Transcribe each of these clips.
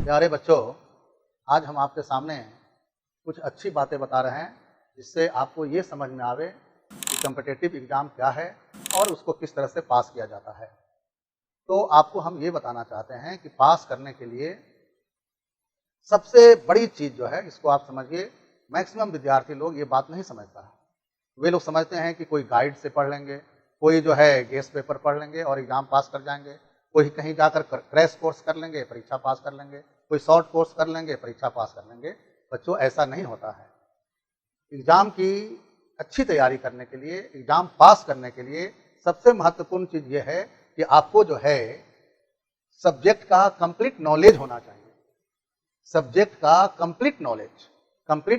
प्यारे बच्चों, आज हम आपके सामने कुछ अच्छी बातें बता रहे हैं जिससे आपको ये समझ में आवे कि कॉम्पिटिटिव एग्ज़ाम क्या है और उसको किस तरह से पास किया जाता है। तो आपको हम ये बताना चाहते हैं कि पास करने के लिए सबसे बड़ी चीज़ जो है, इसको आप समझिए, मैक्सिमम विद्यार्थी लोग ये बात नहीं समझता है। वे लोग समझते हैं कि कोई गाइड से पढ़ लेंगे, कोई जो है गेस्ट पेपर पढ़ लेंगे और एग्ज़ाम पास कर जाएंगे, कोई कहीं जाकर क्रैश कोर्स कर लेंगे, परीक्षा पास कर लेंगे, कोई शॉर्ट कोर्स कर लेंगे, परीक्षा पास कर लेंगे। बच्चों, ऐसा नहीं होता है। एग्ज़ाम की अच्छी तैयारी करने के लिए, एग्ज़ाम पास करने के लिए सबसे महत्वपूर्ण चीज़ ये है कि आपको जो है सब्जेक्ट का कंप्लीट नॉलेज होना चाहिए। सब्जेक्ट का कंप्लीट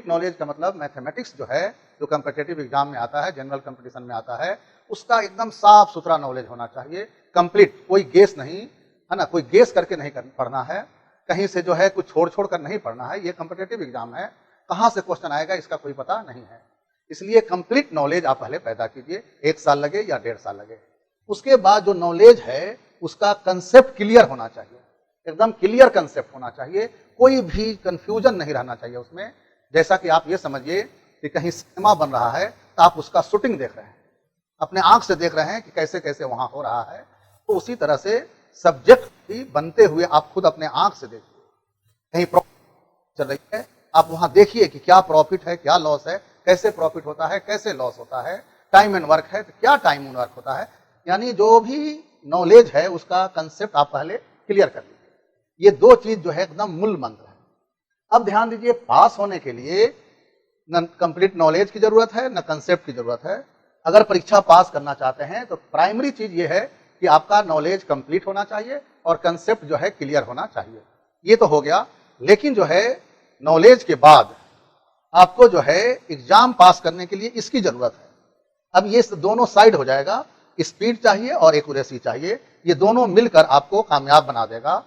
नॉलेज का मतलब मैथमेटिक्स जो है, जो कॉम्पिटिटिव एग्जाम में आता है, जनरल कंपटीशन में आता है, उसका एकदम साफ सुथरा नॉलेज होना चाहिए, कंप्लीट। कोई गेस नहीं है ना, कोई गेस करके नहीं पढ़ना है, कहीं से जो है कुछ छोड़ कर नहीं पढ़ना है। ये कॉम्पिटिटिव एग्जाम है, कहाँ से क्वेश्चन आएगा इसका कोई पता नहीं है। इसलिए कंप्लीट नॉलेज आप पहले पैदा कीजिए, 1 साल लगे या 1.5 साल लगे। उसके बाद जो नॉलेज है उसका कंसेप्ट क्लियर होना चाहिए, एकदम क्लियर कंसेप्ट होना चाहिए, कोई भी कंफ्यूजन नहीं रहना चाहिए उसमें। जैसा कि आप ये समझिए कि कहीं सिनेमा बन रहा है तो आप उसका शूटिंग देख रहे हैं, अपने आंख से देख रहे हैं कि कैसे कैसे वहां हो रहा है। तो उसी तरह से सब्जेक्ट भी बनते हुए आप खुद अपने आंख से देखिए। कहीं प्रॉफिट चल रही है, आप वहां देखिए कि क्या प्रॉफिट है, क्या लॉस है, कैसे प्रॉफिट होता है, कैसे लॉस होता है। टाइम एंड वर्क है तो क्या टाइम एंड वर्क होता है। यानी जो भी नॉलेज है उसका कंसेप्ट आप पहले क्लियर कर लीजिए। ये 2 चीज जो है एकदम मूल मंत्र है। अब ध्यान दीजिए, पास होने के लिए न कंप्लीट नॉलेज की जरूरत है, न कंसेप्ट की जरूरत है। अगर परीक्षा पास करना चाहते हैं तो प्राइमरी चीज ये है कि आपका नॉलेज कंप्लीट होना चाहिए और कंसेप्ट जो है क्लियर होना चाहिए। ये तो हो गया। लेकिन जो है नॉलेज के बाद आपको जो है एग्जाम पास करने के लिए इसकी जरूरत है। अब ये दोनों साइड हो जाएगा, स्पीड चाहिए और एक्यूरेसी चाहिए। ये दोनों मिलकर आपको कामयाब बना देगा।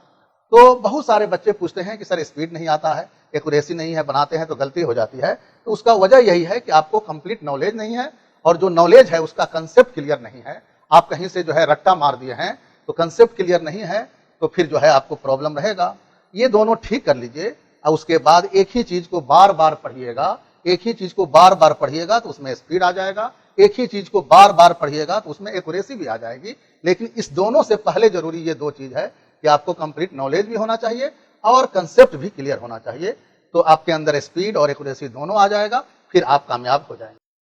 तो बहुत सारे बच्चे पूछते हैं कि सर स्पीड नहीं आता है, एक्यूरेसी नहीं है, बनाते हैं तो गलती हो जाती है। तो उसका वजह यही है कि आपको कंप्लीट नॉलेज नहीं है और जो नॉलेज है उसका कंसेप्ट क्लियर नहीं है। आप कहीं से जो है रट्टा मार दिए हैं तो कंसेप्ट क्लियर नहीं है, तो फिर जो है आपको प्रॉब्लम रहेगा। ये दोनों ठीक कर लीजिए और उसके बाद एक ही चीज को बार बार पढ़िएगा। एक ही चीज को बार बार पढ़िएगा तो उसमें स्पीड आ जाएगा, एक ही चीज को बार बार पढ़िएगा तो उसमें एक्यूरेसी भी आ जाएगी। लेकिन इस दोनों से पहले जरूरी ये 2 चीज है कि आपको कंप्लीट नॉलेज भी होना चाहिए और कंसेप्ट भी क्लियर होना चाहिए। तो आपके अंदर स्पीड और एक्यूरेसी दोनों आ जाएगा, फिर आप कामयाब हो जाएंगे।